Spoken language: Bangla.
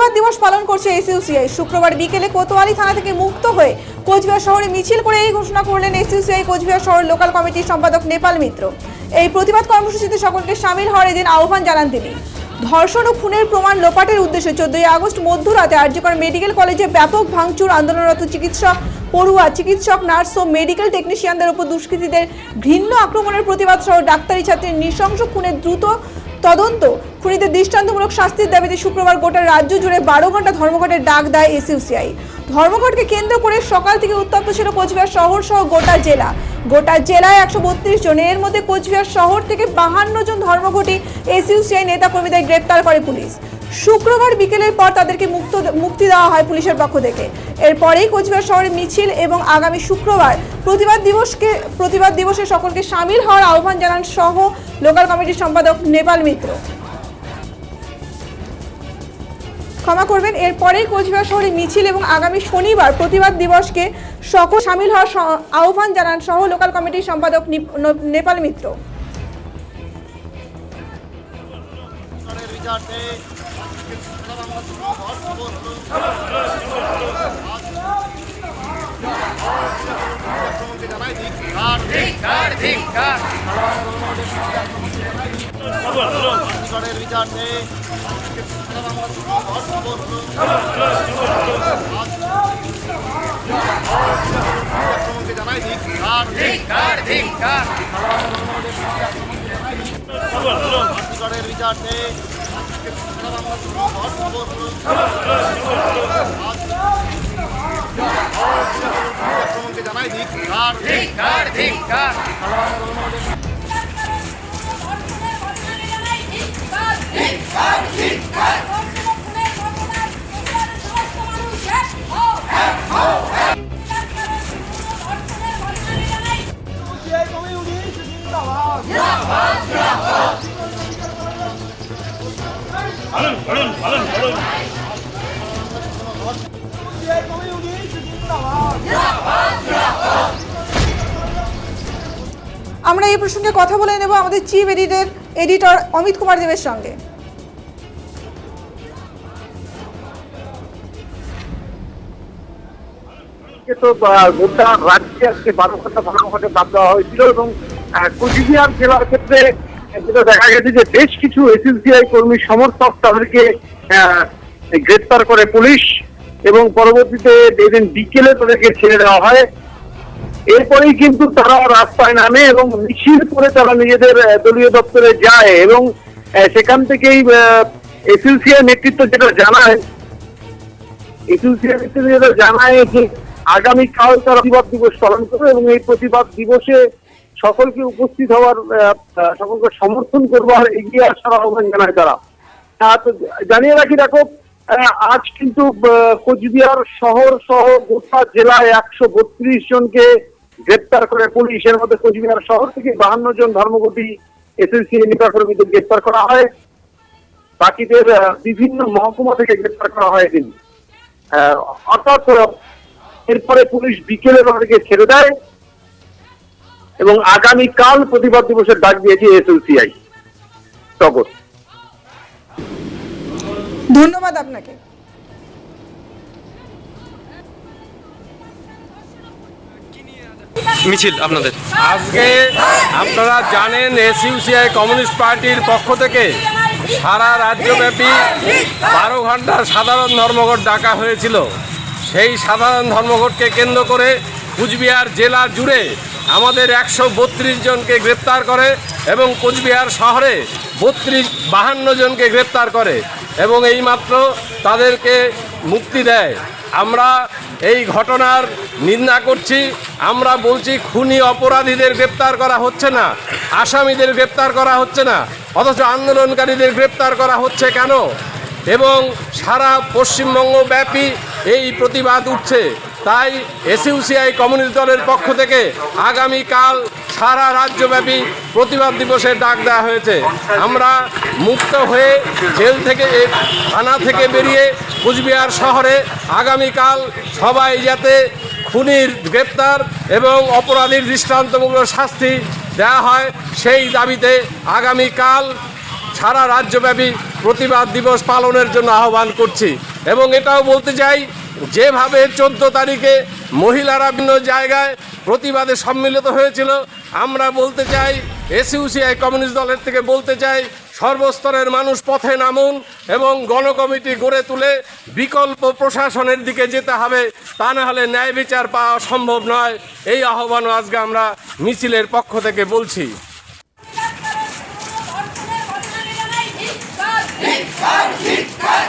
প্রতিবাদ দিবস পালন করছে এসইউসিআই। শুক্রবার বিকেলে কোতোয়ালি থানা থেকে মুক্ত হয়ে কোচবিহার শহরে মিছিল করে এই ঘোষণা করলেন এসইউসিআই কোচবিহার শহর লোকাল কমিটির সম্পাদক নেপাল মিত্র। এই প্রতিবাদ কর্মসূচিতে সকলকে সামিল হওয়ার এদিন আহ্বান জানান তিনি। ধর্ষণ ও খুনের প্রমাণ লোপাটের উদ্দেশ্যে 14 আগস্ট মধ্যরাতে আরজিকর মেডিকেল কলেজে ব্যাপক ভাঙচুর, আন্দোলনরত চিকিৎসক, পড়ুয়া, চিকিৎসক, নার্স ও মেডিকেল টেকনিশিয়ানদের উপর দুষ্কৃতীদের ঘৃণ্য আক্রমণের প্রতিবাদ সহ ডাক্তারি ছাত্রীর নৃশংস খুনের দ্রুত তদন্ত, খুনিদের দৃষ্টান্তমূলক শাস্তির দাবিতে শুক্রবার গোটা রাজ্য জুড়ে 12 ঘন্টা ধর্মঘটের ডাক দেয় এসইউসিআই। ধর্মঘটকে কেন্দ্র করে সকাল থেকে উত্তপ্ত ছিল কোচবিহার শহর সহ গোটা জেলা। গোটা জেলায় 132 জন, এর মধ্যে কোচবিহার শহর থেকে 52 জন ধর্মঘটী এসইউসিআই নেতা কর্মীদের গ্রেপ্তার করে পুলিশ। শুক্রবার বিকেলের পর তাদেরকে মুক্তি দেওয়া হয় পুলিশের পক্ষ থেকে। এরপরেই কোচবিহার শহরে মিছিল এবং আগামী শুক্রবার প্রতিবাদ দিবসে সকলকে সামিল হওয়ার আহ্বান জানান সহ লোকাল কমিটির সম্পাদক নেপাল মিত্র। ক্ষমা করবেন, এরপরেই কোচবিহার শহরে মিছিল এবং আগামী শনিবার প্রতিবাদ দিবসকে সকল সামিল হওয়ার আহ্বান জানান সহ লোকাল কমিটির সম্পাদক নেপাল মিত্র। আমরা এই প্রসঙ্গে কথা বলে নেব আমাদের চিফ এডিটর অমিত কুমার দেবের সঙ্গে। তো গোটা রাজ্যে আজকে 12 ঘন্টা ধর্মঘটের ডাক দেওয়া হয়েছিল এবং কোচবিহার জেলার ক্ষেত্রে যেটা দেখা গেছে যে বেশ কিছু এসইউসিআই কর্মী সমর্থক তাদেরকে গ্রেপ্তার করে পুলিশ এবং পরবর্তীতে এদিন বিকেলে তাদেরকে ছেড়ে দেওয়া হয়। এরপরেই কিন্তু তারা রাস্তায় নামে এবং মিছিল করে তারা নিজেদের দলীয় দপ্তরে যায় এবং সেখান থেকেই এসইউসিআই নেতৃত্ব যেটা জানায় যে আগামীকাল তারা প্রতিবাদ দিবস পালন করবে এবং এই প্রতিবাদ দিবসে সকলকে উপস্থিত হওয়ার, সকলকে সমর্থন করবার, এগিয়ে আসার আহ্বান জানায় তারা। তো জানিয়ে রাখি, দেখো আজ কিন্তু কোচবিহার শহর সহ গোটা জেলায় 132 জনকে গ্রেপ্তার করে পুলিশ। এর মধ্যে কোচবিহার শহর থেকে 52 জন ধর্মঘটী এসইউসিআই নেতা কর্মীদের গ্রেপ্তার করা হয়, বাকিদের বিভিন্ন মহকুমা থেকে গ্রেপ্তার করা হয় এদিন। অর্থাৎ এরপরে পুলিশ বিকেলে তাদেরকে ছেড়ে দেয় এবং আগামীকাল প্রতিবাদ দিবসের ডাক দিয়েছে এসইউসিআই। স্বাগত। ধন্যবাদ আপনাকে। মিছিল আপনাদের আজকে আপনারা জানেন এসইউসিআই কমিউনিস্ট পার্টির পক্ষ থেকে সারা রাজ্যব্যাপী 12 ঘন্টার সাধারণ ধর্মঘট ডাকা হয়েছিল। সেই সাধারণ ধর্মঘটকে কেন্দ্র করে কোচবিহার জেলা জুড়ে আমাদের 132 জনকে গ্রেপ্তার করে এবং কোচবিহার শহরে 52 জনকে গ্রেপ্তার করে এবং এইমাত্র তাদেরকে মুক্তি দেয়। আমরা এই ঘটনার নিন্দা করছি। আমরা বলছি খুনি অপরাধীদের গ্রেপ্তার করা হচ্ছে না, আসামিদের গ্রেপ্তার করা হচ্ছে না, অথচ আন্দোলনকারীদের গ্রেপ্তার করা হচ্ছে কেন? এবং সারা পশ্চিমবঙ্গ ব্যাপী এই প্রতিবাদ উঠছে। তাই এসইউসিআই কমিউনিস্ট দলের পক্ষ থেকে আগামীকাল সারা রাজ্যব্যাপী প্রতিবাদ দিবসের ডাক দেওয়া হয়েছে। আমরা মুক্ত হয়ে জেল থেকে, থানা থেকে বেরিয়ে কোচবিহার শহরে আগামীকাল সবাই যাতে খুনির গ্রেপ্তার এবং অপরাধীর দৃষ্টান্তমূলক শাস্তি দেওয়া হয় সেই দাবিতে আগামীকাল সারা রাজ্যব্যাপী প্রতিবাদ দিবস পালনের জন্য আহ্বান করছি। এবং এটাও বলতে চাই, যেভাবে 14 তারিখে মহিলারা বিভিন্ন জায়গায় প্রতিবাদে সম্মিলিত হয়েছিল, আমরা বলতে চাই, এসইউসিআই কমিউনিস্ট দলের থেকে বলতে চাই, সর্বস্তরের মানুষ পথে নামুন এবং গণকমিটি গড়ে তুলে বিকল্প প্রশাসনের দিকে যেতে হবে, তা না হলে ন্যায় বিচার পাওয়া সম্ভব নয়। এই আহ্বানও আজকে আমরা মিছিলের পক্ষ থেকে বলছি। ধর্ষণের ঘটনা জানাই ধিক্কার, ধিক্কার, ধিক্কার।